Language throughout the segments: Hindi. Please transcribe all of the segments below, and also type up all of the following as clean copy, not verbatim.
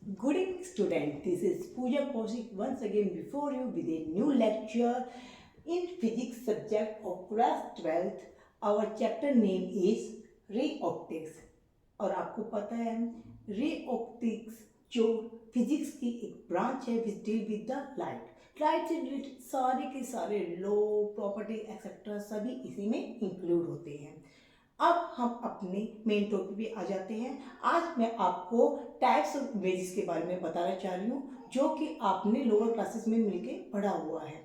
Good evening, student. This is Pooja Kaushik once again before you with a new lecture in physics subject of class 12th. Our chapter name is ray optics. और आपको पता है रे ऑप्टिक्स जो फिजिक्स की एक ब्रांच है which deal with the light से रिलेटेड सारे के सारे लॉ प्रॉपर्टी एक्सेट्रा सभी इसी में इंक्लूड होते हैं। अब हम अपने मेन टॉपिक पे आ जाते हैं। आज मैं आपको टाइप्स ऑफ इमेजेस के बारे में बताना चाह रही हूँ जो कि आपने लोअर क्लासेस में मिलके पढ़ा हुआ है।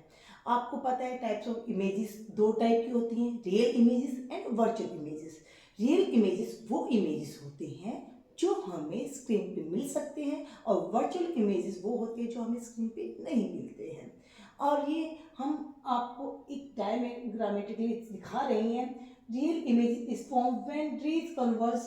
आपको पता है टाइप्स ऑफ इमेजेस दो टाइप की होती हैं, real images and virtual images. Real images वो इमेजेस होते हैं जो हमें स्क्रीन पे मिल सकते हैं और वर्चुअल इमेजेस वो होते हैं जो हमें स्क्रीन पे नहीं मिलते हैं। और ये हम आपको एक डायग्रामेटिकली दिखा रहे हैं। Real image is form when rays converge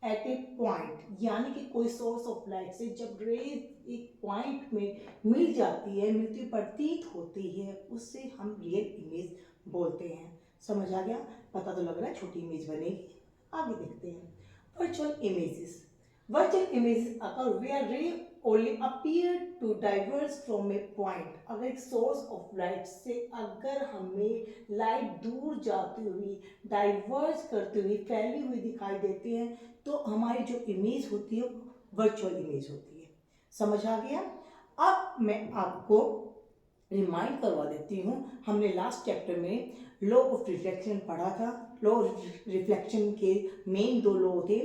at a point, यानी कि कोई सोर्स ऑफ लाइट से जब रेज एक पॉइंट में मिल जाती है, मिलती प्रतीत होती है, उससे हम रियल इमेज बोलते हैं। समझ आ गया? पता तो लग रहा है छोटी इमेज बनेगी। आगे देखते हैं virtual images. Virtual images occur where ray only appear to diverge from a point। अगर एक सोर्स ऑफ लाइट से अगर हमें लाइट दूर जाती हुई डाइवर्ज करती हुई फैली हुई दिखाई देती है तो हमारी जो इमेज होती है वर्चुअल इमेज होती है। समझ आ गया? अब मैं आपको रिमाइंड करवा देती हूँ, हमने लास्ट चैप्टर में लॉ ऑफ रिफ्लेक्शन पढ़ा था। लॉ ऑफ रिफ्लेक्शन के मेन दो लॉ थे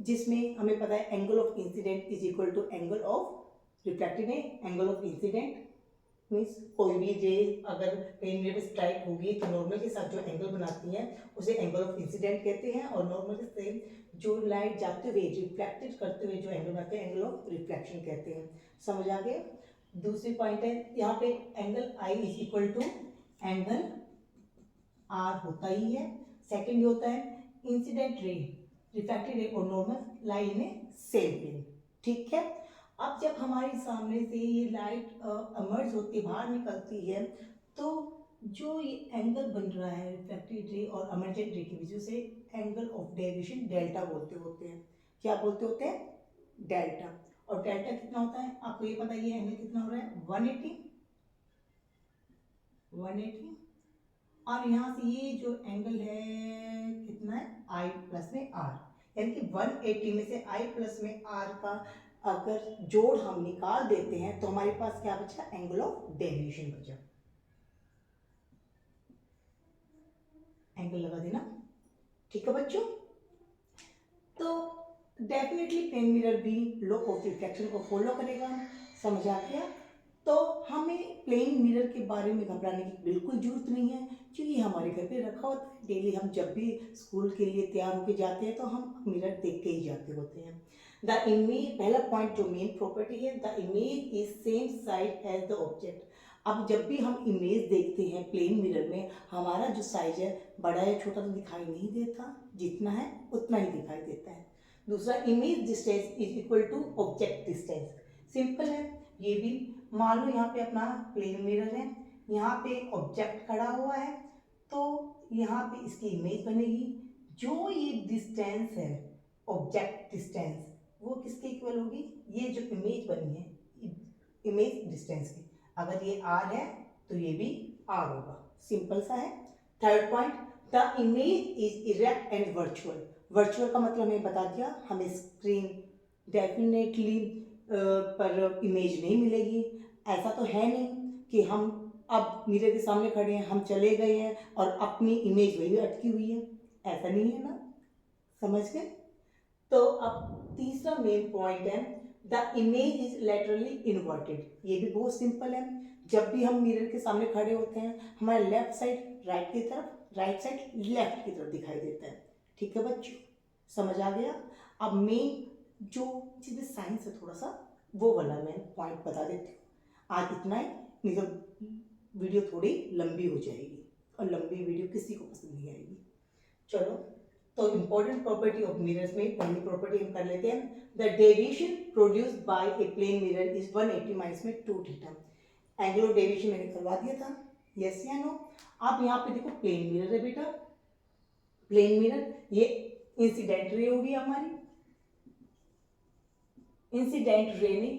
जिसमें हमें पता है angle of incident is equal to angle of reflected है। एंगल ऑफ इंसिडेंट मीन्स कोई भी रे अगर प्लेन मिरर पे स्ट्राइक होगी तो नॉर्मल के साथ जो एंगल बनाती है उसे एंगल ऑफ इंसिडेंट कहते हैं, और नॉर्मल से जो लाइट जाते हुए रिफ्लेक्टेड करते हुए जो एंगल बनाते हैं एंगल ऑफ रिफ्लेक्शन कहते हैं। समझ आ गया? दूसरी पॉइंट है यहाँ पे angle I is equal to angle R होता ही है। सेकेंड होता है इंसिडेंट रे, रिफ्लेक्टेड रे और normal lie in same plane. ठीक है? अब जब हमारे सामने से ये लाइट इमर्ज होती बाहर निकलती है तो जो ये एंगल बन रहा है रिफ्लेक्टेड रे और इमर्जेंट रे की वजह से एंगल ऑफ डेविएशन डेल्टा बोलते होते हैं। क्या बोलते होते हैं? डेल्टा। और डेल्टा कितना होता है आपको ये पता है? ये एंगल कितना हो रहा है 180। और यहाँ से ये जो एंगल है कितना है आई प्लस में आर, यानी कि 180 में से आई प्लस में आर का अगर जोड़ हम निकाल देते हैं तो हमारे पास क्या बचा? एंगल ऑफ डेविएशन बचा। एंगल लगा देना। ठीक है बच्चों? तो डेफिनेटली प्लेन मिरर भी लॉ ऑफ रिफ्लेक्शन को फॉलो करेगा। समझ आ गया? तो हमें प्लेन मिरर के बारे में घबराने की बिल्कुल जरूरत नहीं है क्योंकि हमारे घर पे रखा होता है। डेली हम जब भी स्कूल के लिए तैयार होकर जाते हैं तो हम मिरर देख के ही जाते होते हैं। द इमेज, पहला पॉइंट जो मेन प्रॉपर्टी है, the image is same size as the object. अब जब भी हम इमेज देखते हैं प्लेन मिरर में हमारा जो साइज है बड़ा या छोटा तो दिखाई नहीं देता, जितना है उतना ही दिखाई देता है। दूसरा image distance is equal to object distance. Simple है ये भी। मान लो यहाँ पे अपना प्लेन मिरर है, यहाँ पे ऑब्जेक्ट खड़ा हुआ है तो यहाँ पे इसकी इमेज बनेगी। जो ये डिस्टेंस है ऑब्जेक्ट डिस्टेंस वो किसके इक्वल होगी? ये जो इमेज बनी है इमेज डिस्टेंस की। अगर ये आर है तो ये भी आर होगा। सिंपल सा है। Third point, the image is erect and virtual. Virtual का मतलब हमें बता दिया, हमें स्क्रीन डेफिनेटली पर इमेज नहीं मिलेगी। ऐसा तो है नहीं कि हम अब मिरर के सामने खड़े हैं, हम चले गए हैं और अपनी इमेज वही अटकी हुई है, ऐसा नहीं है ना। समझ गए? तो अब तीसरा मेन पॉइंट है the image is laterally inverted. ये भी बहुत सिंपल है। जब भी हम मिरर के सामने खड़े होते हैं हमारे लेफ्ट साइड राइट की तरफ, राइट साइड लेफ्ट की तरफ दिखाई देता है। ठीक है बच्चों? समझ आ गया? अब मेन जो चीज़ें साइंस है थोड़ा सा वो वाला मैं पॉइंट बता देती हूँ। आज इतना ही, नहीं तो वीडियो थोड़ी लंबी हो जाएगी और लंबी वीडियो किसी को पसंद नहीं आएगी। चलो, तो इंपॉर्टेंट प्रॉपर्टी ऑफ मिरर्स में पहली प्रॉपर्टी हम कर लेते हैं। The deviation produced by a plane mirror is 180 minus में 2 थीटा। एंगल ऑफ डेविएशन मैंने करवा दिया था, यस या नो? आप यहाँ पे देखो प्लेन मिरर है बेटा, प्लेन मिरर, ये इंसिडेंट रे होगी हमारी, इंसिडेंट रे ने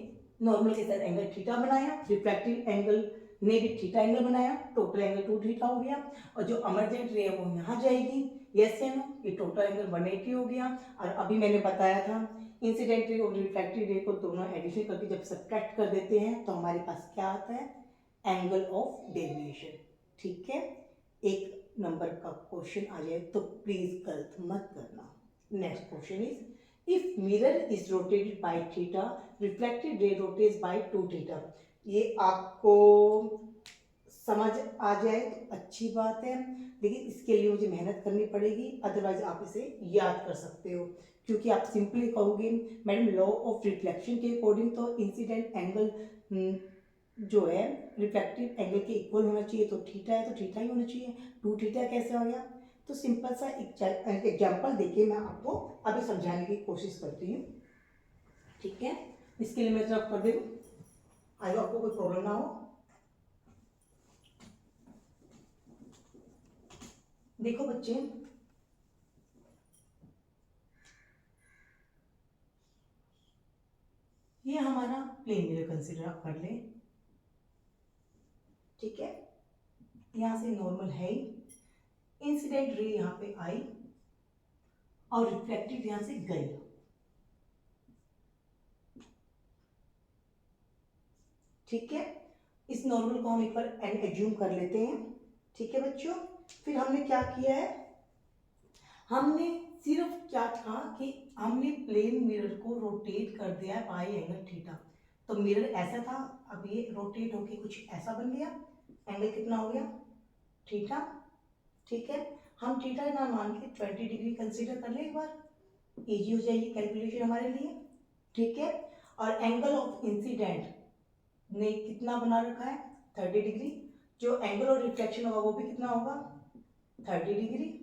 नॉर्मल के साथ एंगल थीटा बनाया, रिफ्रैक्टिव एंगल ने भी थीटा एंगल बनाया, टोटल एंगल 2 थीटा हो गया। और जो इमर्जेंट रे है वो यहाँ जाएगी, यस या नो, ये टोटल एंगल 180 हो गया। और अभी मैंने बताया था इंसिडेंट रे और रिफ्रैक्टिव रे को दोनों एडिशन करके जब सब्ट्रैक्ट कर देते हैं तो हमारे पास क्या आता है, एंगल ऑफ डेविएशन। ठीक है, एक नंबर का क्वेश्चन आ जाए तो प्लीज गलत मत करना। Next question is, if mirror is rotated by theta, reflected ray rotates by 2 theta. ये आपको समझ आ जाए तो अच्छी बात है, लेकिन इसके लिए मुझे मेहनत करनी पड़ेगी, अदरवाइज आप इसे याद कर सकते हो। क्योंकि आप सिंपली कहोगे मैडम लॉ ऑफ रिफ्लेक्शन के अकॉर्डिंग तो इंसिडेंट एंगल जो है रिफ्लेक्टिव एंगल के इक्वल होना चाहिए, तो थीटा है तो थीटा ही होना चाहिए, 2 थीटा कैसे हो गया। तो सिंपल सा एग्जाम्पल देखिए, मैं आपको अभी समझाने की कोशिश करती हूँ। ठीक है, इसके लिए मैं जब कर दे दूँ, आई आपको कोई प्रॉब्लम ना हो। देखो बच्चे, ये हमारा प्लेन मिरर कंसीडर कर ले। ठीक है, यहां से नॉर्मल है, इंसिडेंट रे यहां पे आई और रिफ्लेक्टिव यहां से गई। ठीक है, इस नॉर्मल को हम एक बार एन एज्यूम कर लेते हैं। ठीक है बच्चों, फिर हमने क्या किया है, हमने सिर्फ क्या था कि हमने प्लेन मिरर को रोटेट कर दिया बाय एंगल थीटा। तो मिरर ऐसा था, अब ये रोटेट होके कुछ ऐसा बन गया, एंगल कितना हो गया, थीटा। ठीक है, हम थीटा ना मान के 20 डिग्री कंसीडर कर ले एक बार, इजी हो जाएगी कैलकुलेशन हमारे लिए। ठीक है, और एंगल ऑफ इंसिडेंट ने कितना बना रखा है, 30 डिग्री। जो एंगल ऑफ रिफ्लेक्शन होगा वो भी कितना होगा, 30 डिग्री।